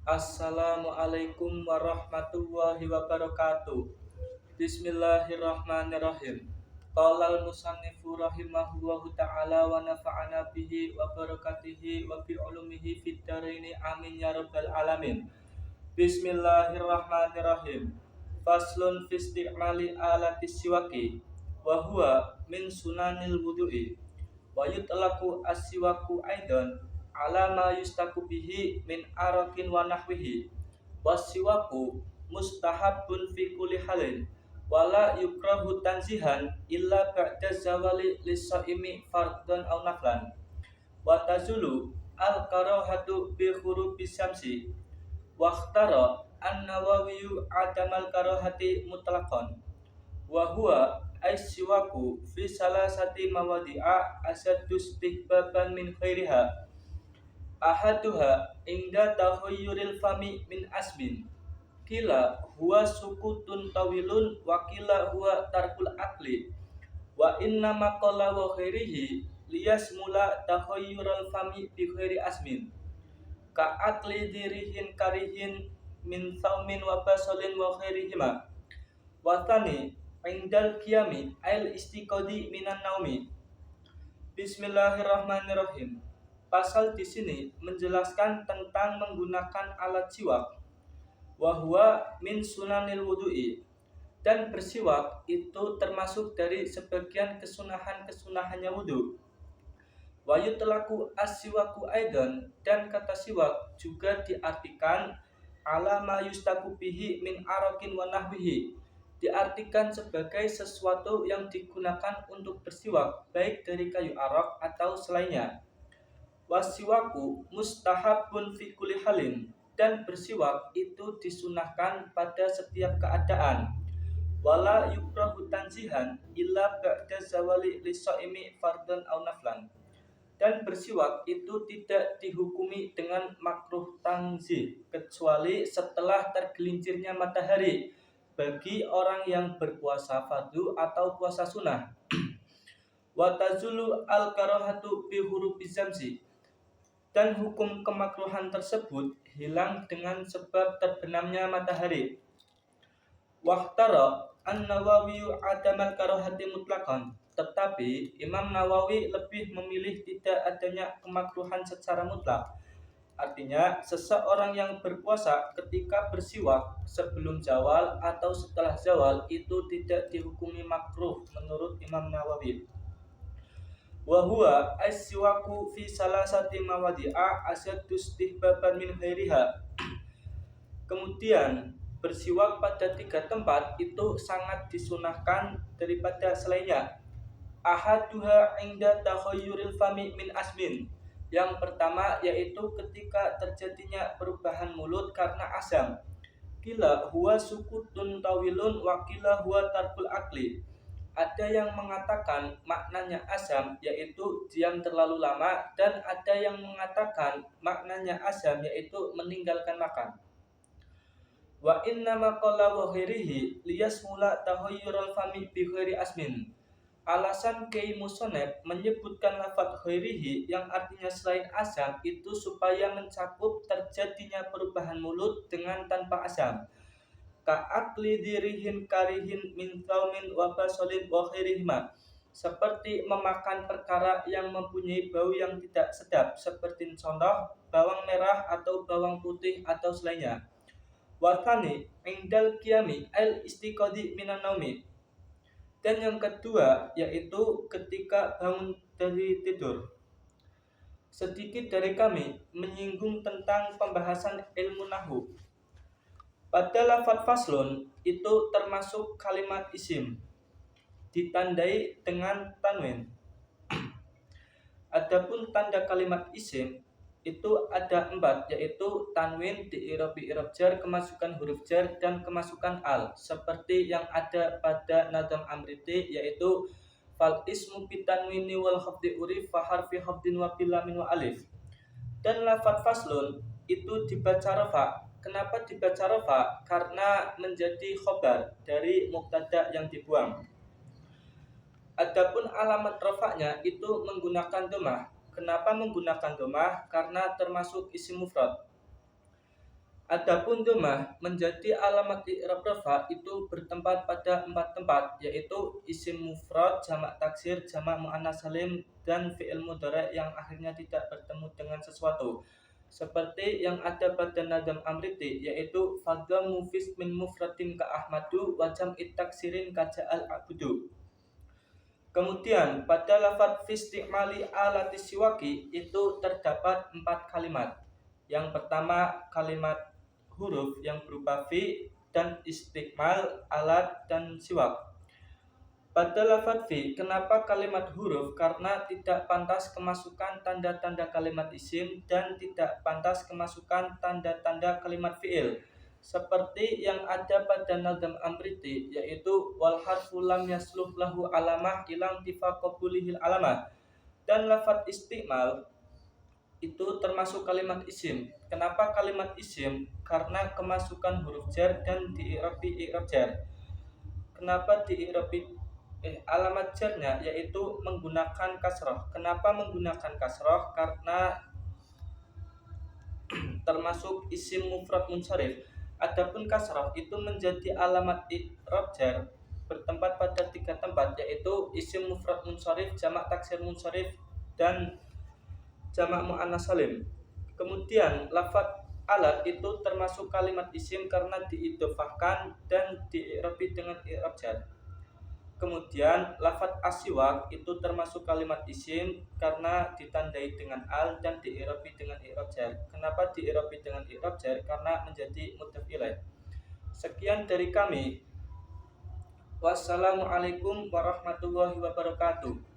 Assalamualaikum warahmatullahi wabarakatuh. Bismillahirrahmanirrahim. Qala al-musannifu rahimahullahu ta'ala wa nafa'ana bihi wa barakatihi wa bi ulumihi fid dharaini amin ya rabbal alamin. Bismillahirrahmanirrahim. Faslun fi isti'mali alati siwaki wa huwa min sunanil wudu'i wa yutlaqu as-siwaku aidan ala ma yustaku bihi min arakin wa nahwihi wasiwaku mustahabun fi kulli halin wala yukrahu tanzihan illa ba'da zawali lisaimi fardhan aw naflan wa tazulu al karahatu bi khurubi syamsi wa ikhtara an-Nawawi adamal karahati mutlaqan wa huwa aisywaku fi salasati mawadi'a asaddu istihbaban min khairiha ahaduha inda tahayyuril fami min asbin kila huwa sukutun tawilun wa kila huwa tarkul akli wa inna maqala wa khairihi liyasmula tahayyurul fami bi khairi asmin ka akli dirihin karihin min saumin wa basalin wa khairihima wa thani indal qiyami ail istiqadi minan naumi. Bismillahirrahmanirrahim. Pasal di sini menjelaskan tentang menggunakan alat siwak. Wahwa min sunanil wudu'i, dan bersiwak itu termasuk dari sebagian kesunahannya wudu. Wa yutlaqu as-siwaku aidan, dan kata siwak juga diartikan ala ma yustaku bihi min arakin wa nahwihi, diartikan sebagai sesuatu yang digunakan untuk bersiwak baik dari kayu arak atau selainnya. Wasiwaku mustahabun fi kulli halin, dan bersiwak itu disunahkan pada setiap keadaan. Wala yukrahu tanzihan illa ba'da zawali lisaimi fardhan aw naflan, dan bersiwak itu tidak dihukumi dengan makruh tanzih kecuali setelah tergelincirnya matahari bagi orang yang berpuasa fardu atau puasa sunnah. Wa tazulu al karahatu bi hurufi zamsi, dan hukum kemakruhan tersebut hilang dengan sebab terbenamnya matahari. Wahtara an-Nawawi adamal karahati mutlaqan, tetapi Imam Nawawi lebih memilih tidak adanya kemakruhan secara mutlak. Artinya, seseorang yang berpuasa ketika bersiwak sebelum zawal atau setelah zawal itu tidak dihukumi makruh menurut Imam Nawawi. Wa huwa as-siwaku fi salasati mawadi'a asaddu istihbaban min ghairiha. Kemudian, bersiwak pada 3 tempat itu sangat disunahkan daripada selainnya. Ahaduha inda takhayyuril fami min asmin. Yang pertama yaitu ketika terjadinya perubahan mulut karena asam. Kila huwa sukutun tawilun wa kila huwa tarkul akli. Ada yang mengatakan maknanya asam yaitu diam terlalu lama, dan ada yang mengatakan maknanya asam yaitu meninggalkan makan. Wa inna maqala wa khairihi liyasmula tahayyurul fami bi khairi asmin. Alasan Kiai Musoneb menyebutkan lafaz khairihi yang artinya selain asam itu supaya mencakup terjadinya perubahan mulut dengan tanpa asam. Ka'akli dirihin karihin min thaumin wa basolin wa khairihima, seperti memakan perkara yang mempunyai bau yang tidak sedap seperti contoh bawang merah atau bawang putih atau selainnya. Wathani indal qiyami al istiqadi minan naumi, dan yang kedua yaitu ketika bangun dari tidur. Sedikit dari kami menyinggung tentang pembahasan ilmu nahwu. Pada lafaz faslun itu termasuk kalimat isim ditandai dengan tanwin. Adapun tanda kalimat isim itu ada 4, yaitu tanwin diirobi irob jar, kemasukan huruf jar, dan kemasukan al, seperti yang ada pada nadam amriti, yaitu fal ismu bitanwini wal khafdi urif fa harfi khafdin wa bilamin wa alif. Dan lafaz faslun itu dibaca rafa. Kenapa dibaca rafa? Karena menjadi khobar dari mubtada yang dibuang. Adapun alamat rafa'nya itu menggunakan dhammah. Kenapa menggunakan dhammah? Karena termasuk isim mufrad. Adapun domah menjadi alamat i'rab rafa itu bertempat pada 4 tempat, yaitu isim mufrad, jamak taksir, jamak muannas salim, dan fi'il mudhari yang akhirnya tidak bertemu dengan sesuatu. Seperti yang ada pada nadam amriti, yaitu fadla mufis min mufradin ka ahmadu wa jam'i taksirin ka ja'al abudu. Kemudian pada lafadz fisti'mali alati siwaki itu terdapat 4 kalimat. Yang pertama kalimat huruf yang berupa fi dan istiqmal, alat, dan siwak. Pada lafadz fi, kenapa kalimat huruf? Karena tidak pantas kemasukan tanda-tanda kalimat isim dan tidak pantas kemasukan tanda-tanda kalimat fi'il. Seperti yang ada pada nadam amriti, yaitu wal harfu lam yasluh lahu alamah ilang tifa qabulihil alamah. Dan lafadz istiqmal itu termasuk kalimat isim. Kenapa kalimat isim? Karena kemasukan huruf jar dan di'irabi i'rab jar. Kenapa di'irabi alamat jarnya yaitu menggunakan kasroh. Kenapa menggunakan kasroh? Karena termasuk isim mufrad munsharif. Adapun kasroh itu menjadi alamat i'rab jar bertempat pada 3 tempat, yaitu isim mufrad munsharif, jamak taksir munsharif, dan jamak muannas salim. Kemudian lafadz alat itu termasuk kalimat isim karena diidhofahkan dan di'irabi dengan i'rab jar. Kemudian lafadz asiwak itu termasuk kalimat isim karena ditandai dengan al dan di'irabi dengan i'rab jar. Kenapa di'irabi dengan i'rab jar? Karena menjadi mudhof ilaih. Sekian dari kami. Wassalamualaikum warahmatullahi wabarakatuh.